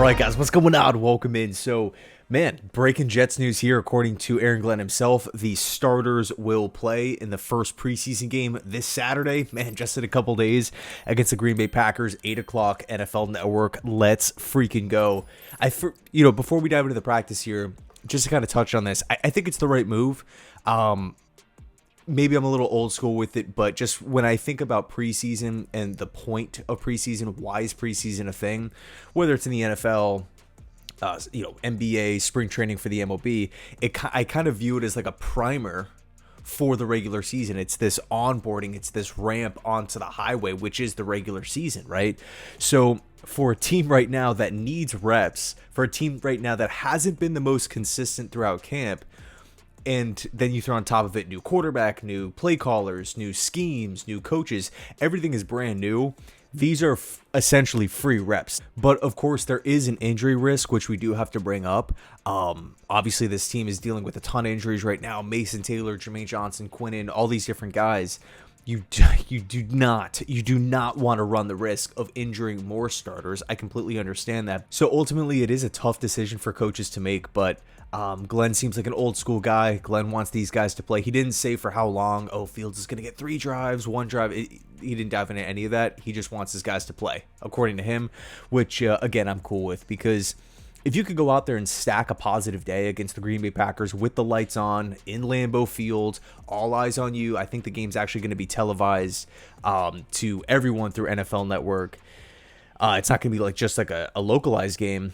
right, guys, what's going on? Welcome in. So, man, breaking Jets news here. According to Aaron Glenn himself, the starters will play in the first preseason game this Saturday. Man, just in a couple days against the Green Bay Packers, 8 o'clock, NFL Network. Let's freaking go. Before we dive into the practice here, just to kind of touch on this, I think it's the right move. Maybe I'm a little old school with it, but just when I think about preseason and the point of preseason, why is preseason a thing? Whether it's in the NFL, NBA, spring training for the MLB, I kind of view it as like a primer for the regular season. It's this onboarding, it's this ramp onto the highway, which is the regular season, right? So for a team right now that needs reps, for a team right now that hasn't been the most consistent throughout camp, and then you throw on top of it new quarterback, new play callers, new schemes, new coaches. Everything is brand new. These are essentially free reps. But of course, there is an injury risk, which we do have to bring up. Obviously, this team is dealing with a ton of injuries right now. Mason Taylor, Jermaine Johnson, Quinnen, all these different guys. You do not want to run the risk of injuring more starters. I completely understand that. So ultimately, it is a tough decision for coaches to make, but Glenn seems like an old school guy. Glenn wants these guys to play. He didn't say for how long. Oh, Fields is going to get 3 drives, 1 drive. He didn't dive into any of that. He just wants his guys to play, according to him, which, again, I'm cool with, because if you could go out there and stack a positive day against the Green Bay Packers with the lights on in Lambeau Field, all eyes on you. I think the game's actually going to be televised to everyone through NFL Network. It's not going to be just like a localized game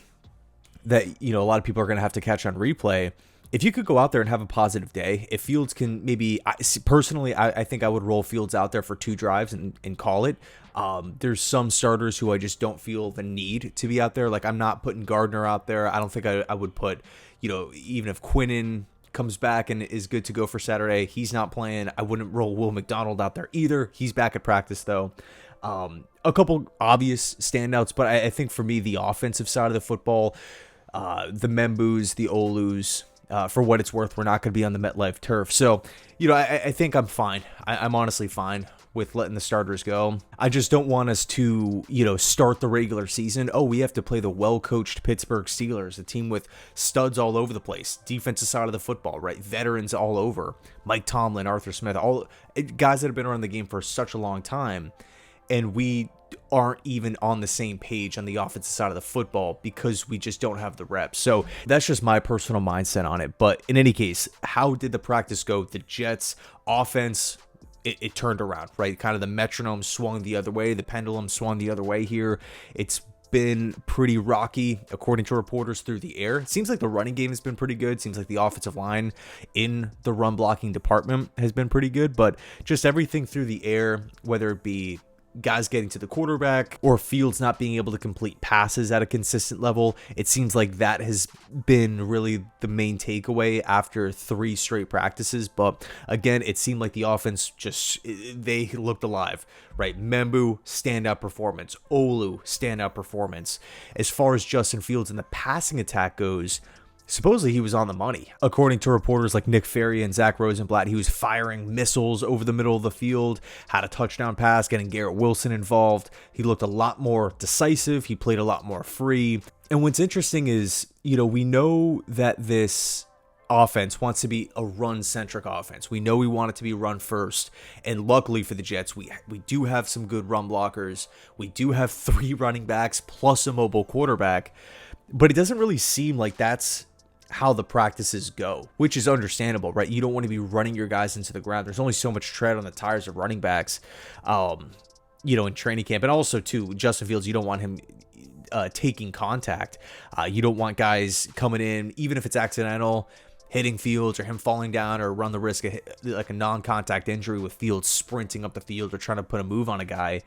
that, a lot of people are going to have to catch on replay. If you could go out there and have a positive day, if Fields can personally, I think I would roll Fields out there for 2 drives and call it. There's some starters who I just don't feel the need to be out there. Like, I'm not putting Gardner out there. I don't think I would put, even if Quinnen comes back and is good to go for Saturday, he's not playing. I wouldn't roll Will McDonald out there either. He's back at practice though. A couple obvious standouts, but I think for me, the offensive side of the football, the Membus, the Olus, for what it's worth, we're not going to be on the MetLife turf. So, I think I'm fine. I'm honestly fine with letting the starters go. I just don't want us to, start the regular season. Oh, we have to play the well-coached Pittsburgh Steelers, a team with studs all over the place, defensive side of the football, right? Veterans all over. Mike Tomlin, Arthur Smith, all guys that have been around the game for such a long time. And we aren't even on the same page on the offensive side of the football because we just don't have the reps. So that's just my personal mindset on it. But in any case, how did the practice go? The Jets offense, it turned around, right? Kind of the metronome swung the other way. The pendulum swung the other way here. It's been pretty rocky, according to reporters, through the air. It seems like the running game has been pretty good. Seems like the offensive line in the run blocking department has been pretty good. But just everything through the air, whether it be guys getting to the quarterback or Fields not being able to complete passes at a consistent level, it seems like that has been really the main takeaway after 3 straight practices. But again, it seemed like the offense they looked alive, right? Membu, standout performance. Olu, standout performance. As far as Justin Fields and the passing attack goes, supposedly he was on the money. According to reporters like Nick Ferry and Zach Rosenblatt, he was firing missiles over the middle of the field, had a touchdown pass, getting Garrett Wilson involved. He looked a lot more decisive. He played a lot more free. And what's interesting is, we know that this offense wants to be a run-centric offense. We know we want it to be run first. And luckily for the Jets, we do have some good run blockers. We do have 3 running backs plus a mobile quarterback. But it doesn't really seem like that's how the practices go, which is understandable, right? You don't want to be running your guys into the ground. There's only so much tread on the tires of running backs, in training camp. And also, too, Justin Fields, you don't want him taking contact. You don't want guys coming in, even if it's accidental, hitting Fields or him falling down, or run the risk of like a non-contact injury with Fields sprinting up the field or trying to put a move on a guy.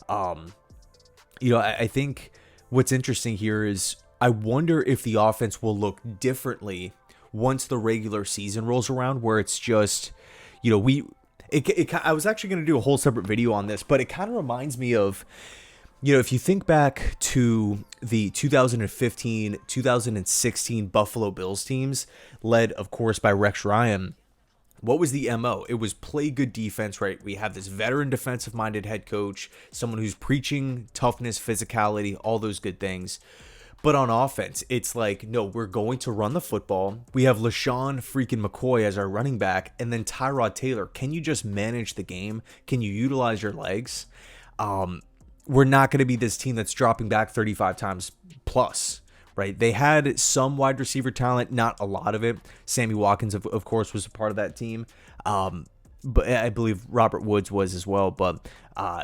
I think what's interesting here is I wonder if the offense will look differently once the regular season rolls around, where it's just, I was actually going to do a whole separate video on this, but it kind of reminds me of, if you think back to the 2015, 2016 Buffalo Bills teams, led, of course, by Rex Ryan. What was the MO? It was play good defense, right? We have this veteran defensive-minded head coach, someone who's preaching toughness, physicality, all those good things. But on offense, it's like, no, we're going to run the football. We have LaShawn freaking McCoy as our running back, and then Tyrod Taylor. Can you just manage the game? Can you utilize your legs? We're not going to be this team that's dropping back 35 times plus, right? They had some wide receiver talent, not a lot of it. Sammy Watkins, of course, was a part of that team. But I believe Robert Woods was as well. But,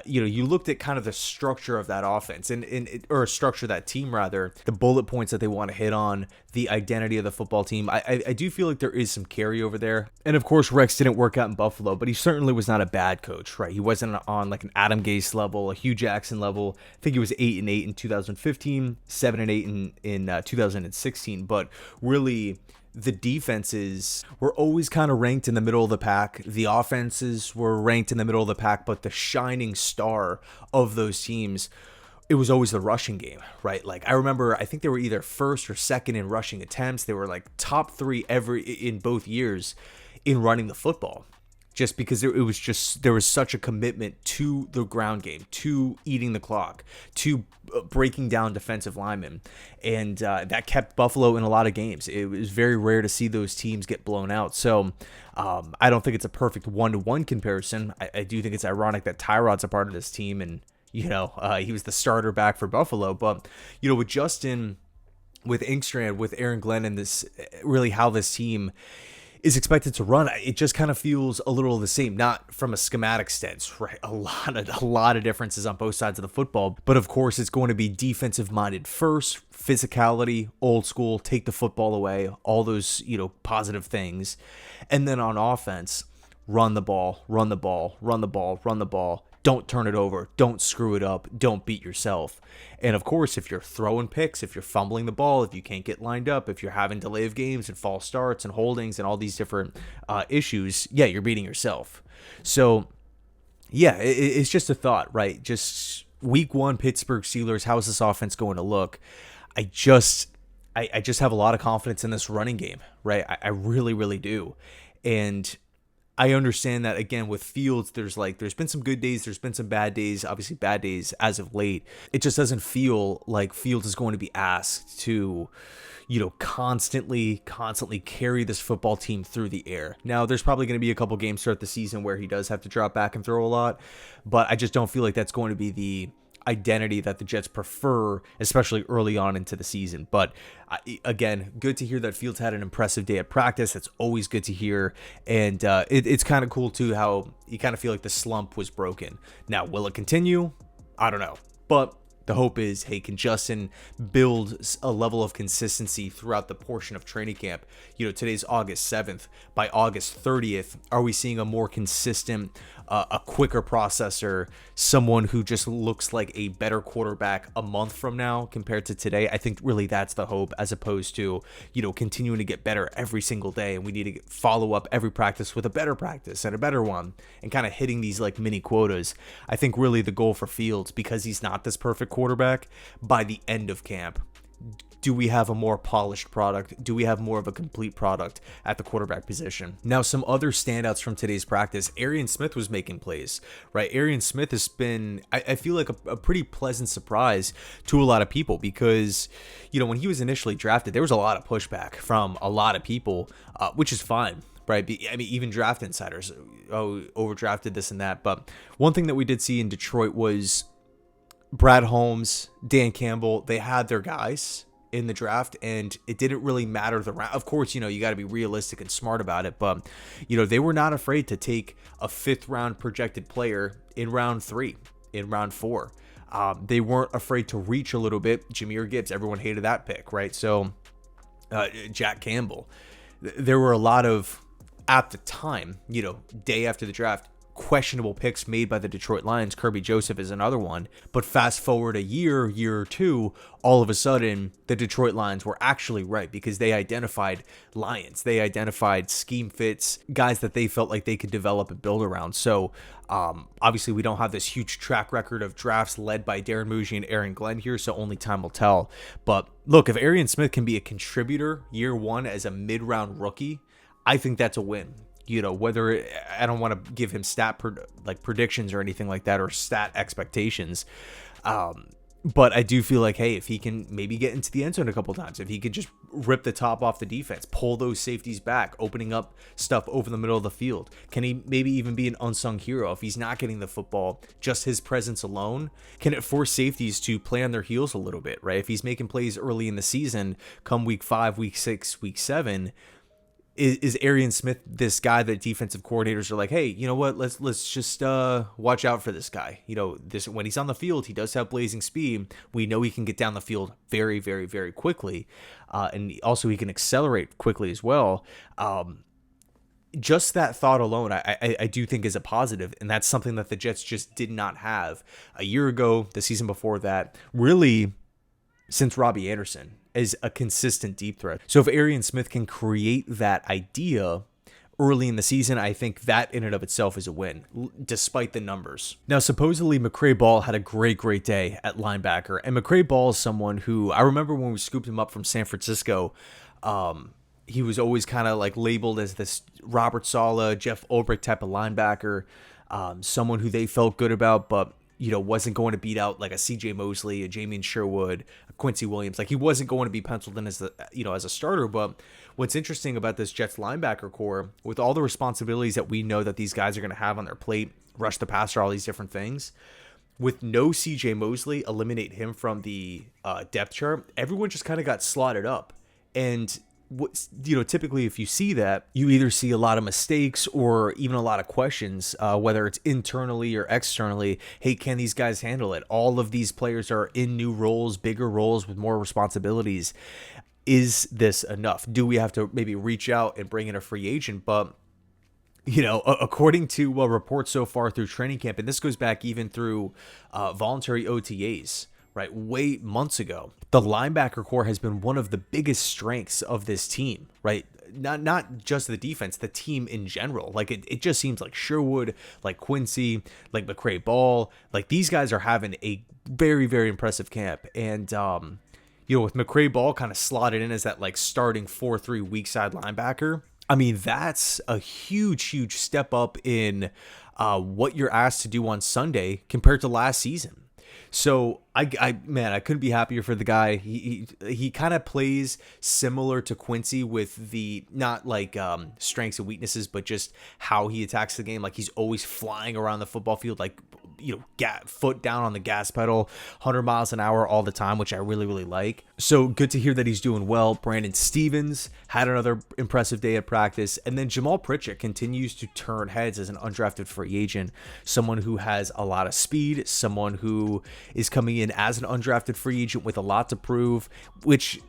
you looked at kind of the structure of that offense or structure of that team, rather, the bullet points that they want to hit on, the identity of the football team. I do feel like there is some carryover there. And of course, Rex didn't work out in Buffalo, but he certainly was not a bad coach, right? He wasn't on like an Adam Gase level, a Hugh Jackson level. I think he was 8-8 in 2015, 7-8 in 2016. But really, the defenses were always kind of ranked in the middle of the pack. The offenses were ranked in the middle of the pack, but the shining star of those teams, it was always the rushing game, right? Like, I remember, I think they were either first or second in rushing attempts. They were like top 3 in both years in running the football. Just because there was such a commitment to the ground game, to eating the clock, to breaking down defensive linemen. And that kept Buffalo in a lot of games. It was very rare to see those teams get blown out. So I don't think it's a perfect one-to-one comparison. I do think it's ironic that Tyrod's a part of this team, and, he was the starter back for Buffalo. But, with Justin, with Inkstrand, with Aaron Glenn, and this, really how this team is expected to run, it just kind of feels a little the same, not from a schematic sense, right? A lot of differences on both sides of the football, but of course it's going to be defensive minded first, physicality, old school, take the football away, all those, positive things. And then on offense, run the ball, run the ball, run the ball, run the ball. Don't turn it over. Don't screw it up. Don't beat yourself. And of course, if you're throwing picks, if you're fumbling the ball, if you can't get lined up, if you're having delay of games and false starts and holdings and all these different issues, you're beating yourself. So, it's just a thought, right? Just week 1, Pittsburgh Steelers, how is this offense going to look? I just have a lot of confidence in this running game, right? I really, really do. And I understand that, again, with Fields, there's been some good days, there's been some bad days, obviously bad days as of late. It just doesn't feel like Fields is going to be asked to, constantly carry this football team through the air. Now, there's probably going to be a couple games throughout the season where he does have to drop back and throw a lot, but I just don't feel like that's going to be the identity that the Jets prefer, especially early on into the season. But again, good to hear that Fields had an impressive day at practice. That's always good to hear. And it's kind of cool too how you kind of feel like the slump was broken. Now, will it continue? I don't know. But the hope is, hey, can Justin build a level of consistency throughout the portion of training camp? Today's August 7th. By August 30th, are we seeing a more consistent, a quicker processor, someone who just looks like a better quarterback a month from now compared to today? I think really that's the hope, as opposed to, continuing to get better every single day. And we need to follow up every practice with a better practice and a better one, and kind of hitting these like mini quotas. I think really the goal for Fields, because he's not this perfect quarterback, by the end of camp, do we have a more polished product? Do we have more of a complete product at the quarterback position? Now, some other standouts from today's practice. Arian Smith was making plays, right? Arian Smith has been, I feel like, a pretty pleasant surprise to a lot of people, because, when he was initially drafted, there was a lot of pushback from a lot of people, which is fine. Right. I mean, even draft insiders, overdrafted this and that. But one thing that we did see in Detroit was Brad Holmes, Dan Campbell, they had their guys in the draft, and it didn't really matter the round. Of course, you got to be realistic and smart about it, but, they were not afraid to take a 5th round projected player in round 3, in round 4. They weren't afraid to reach a little bit. Jahmyr Gibbs, everyone hated that pick, right? So Jack Campbell, there were a lot of, at the time, day after the draft, questionable picks made by the Detroit Lions. Kirby Joseph is another one. But fast forward a year or two, all of a sudden, the Detroit Lions were actually right, because they identified Lions. They identified scheme fits, guys that they felt like they could develop and build around. So, obviously, we don't have this huge track record of drafts led by Darren Muji and Aaron Glenn here, so only time will tell. But look, if Arian Smith can be a contributor year 1 as a mid-round rookie, I think that's a win. Whether I don't want to give him predictions or anything like that, or stat expectations. But I do feel like, hey, if he can maybe get into the end zone a couple times, if he could just rip the top off the defense, pull those safeties back, opening up stuff over the middle of the field, can he maybe even be an unsung hero if he's not getting the football? Just his presence alone, can it force safeties to play on their heels a little bit, right? If he's making plays early in the season, come week 5, week 6, week 7, is Arian Smith this guy that defensive coordinators are like, hey, you know what? Let's just watch out for this guy. This when he's on the field, he does have blazing speed. We know he can get down the field very, very, very quickly, and also he can accelerate quickly as well. Just that thought alone, I do think is a positive, and that's something that the Jets just did not have a year ago, the season before that, really since Robbie Anderson is a consistent deep threat. So if Arian Smith can create that idea early in the season, I think that in and of itself is a win, despite the numbers. Now, supposedly McCray Ball had a great day at linebacker, and McCray Ball is someone who I remember when we scooped him up from San Francisco, he was always kind of like labeled as this Robert Saleh, Jeff Ulbrich type of linebacker, someone who they felt good about, but wasn't going to beat out like a CJ Mosley, a Jamian Sherwood, a Quincy Williams. Like he wasn't going to be penciled in as as a starter. But what's interesting about this Jets linebacker core, with all the responsibilities that we know that these guys are going to have on their plate, rush the passer, all these different things, with no CJ Mosley, eliminate him from the depth chart, everyone just kind of got slotted up. And typically if you see that, you either see a lot of mistakes or even a lot of questions, whether it's internally or externally. Hey, can these guys handle it? All of these players are in new roles, bigger roles with more responsibilities. Is this enough? Do we have to maybe reach out and bring in a free agent? But according to reports so far through training camp, and this goes back even through voluntary OTAs, right, months ago, the linebacker core has been one of the biggest strengths of this team, right? Not just the defense, the team in general. Like it just seems like Sherwood, like Quincy, like McCray Ball, like these guys are having a very, very impressive camp. And with McCray Ball kind of slotted in as that like starting 4-3 weak side linebacker, I mean, that's a huge step up in what you're asked to do on Sunday compared to last season. So I couldn't be happier for the guy. He kind of plays similar to Quincy with the not like strengths and weaknesses, but just how he attacks the game. Like he's always flying around the football field, like foot down on the gas pedal, 100 miles an hour all the time, which I really, really like. So good to hear that he's doing well. Brandon Stevens had another impressive day at practice. And then Jamal Pritchett continues to turn heads as an undrafted free agent, someone who has a lot of speed, someone who is coming in as an undrafted free agent with a lot to prove, which,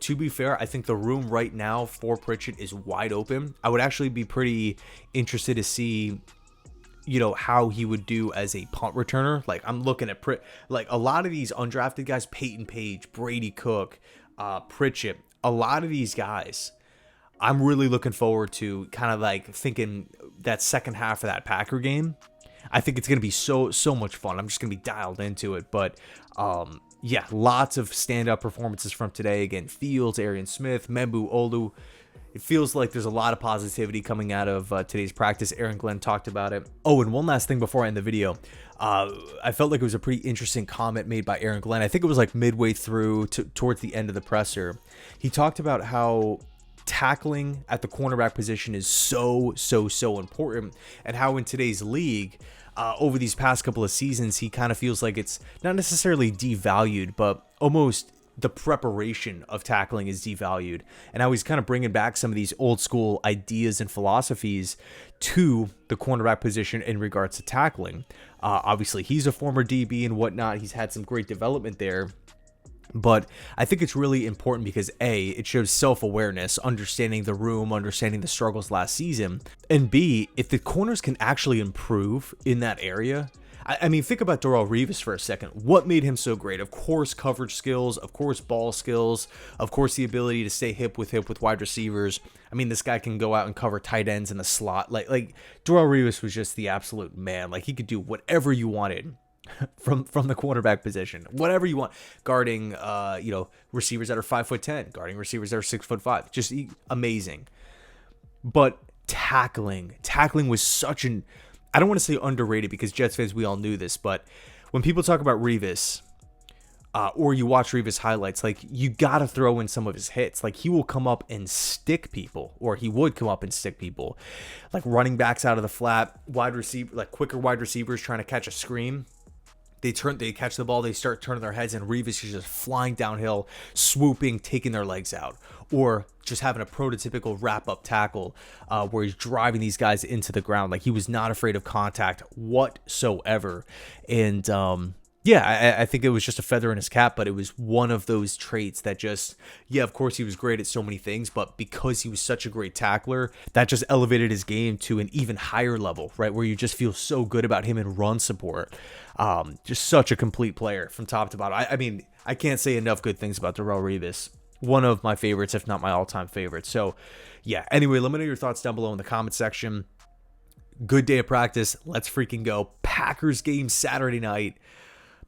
to be fair, I think the room right now for Pritchett is wide open. I would actually be pretty interested to see how he would do as a punt returner. Like I'm looking at like a lot of these undrafted guys, Peyton Page, Brady Cook, Pritchett, a lot of these guys, I'm really looking forward to kind of like thinking that second half of that Packer game. I think it's going to be so much fun. I'm just going to be dialed into it. But lots of standout performances from today. Again, Fields, Arian Smith, Membu Olu. It feels like there's a lot of positivity coming out of today's practice. Aaron Glenn talked about it. Oh, and one last thing before I end the video. I felt like it was a pretty interesting comment made by Aaron Glenn. I think it was like midway through towards the end of the presser. He talked about how tackling at the cornerback position is so important, and how in today's league, over these past couple of seasons, he kind of feels like it's not necessarily devalued, but almost the preparation of tackling is devalued, and how he's kind of bringing back some of these old school ideas and philosophies to the cornerback position in regards to tackling. Obviously, he's a former DB and whatnot. He's had some great development there. But I think it's really important because A, it shows self-awareness, understanding the room, understanding the struggles last season. And B, if the corners can actually improve in that area, I mean, think about Darrelle Revis for a second. What made him so great? Of course, coverage skills, of course, ball skills, of course, the ability to stay hip with wide receivers. I mean, this guy can go out and cover tight ends in the slot. Like Darrelle Revis was just the absolute man. Like he could do whatever you wanted from the quarterback position, whatever you want, guarding receivers that are 5'10", guarding receivers that are 6'5", just amazing. But tackling was such an, I don't want to say underrated because Jets fans, we all knew this, but when people talk about Revis, or you watch Revis highlights, like you got to throw in some of his hits. Like he will come up and stick people, or he would come up and stick people, like running backs out of the flat, wide receiver, like quicker wide receivers trying to catch a screen. They catch the ball, they start turning their heads, and Revis is just flying downhill, swooping, taking their legs out, or just having a prototypical wrap-up tackle where he's driving these guys into the ground. Like he was not afraid of contact whatsoever, and I think it was just a feather in his cap, but it was one of those traits that just, of course he was great at so many things, but because he was such a great tackler, that just elevated his game to an even higher level, right? Where you just feel so good about him in run support. Just such a complete player from top to bottom. I mean, I can't say enough good things about Darrelle Revis. One of my favorites, if not my all-time favorite. So, anyway, let me know your thoughts down below in the comment section. Good day of practice. Let's freaking go. Packers game Saturday night.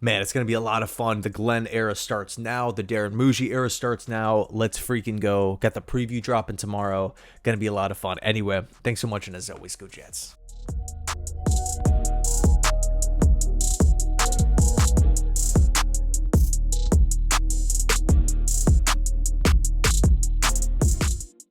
Man, it's going to be a lot of fun. The Glenn era starts now. The Darren Muji era starts now. Let's freaking go. Got the preview dropping tomorrow. Going to be a lot of fun. Anyway, thanks so much, and as always, go Jets.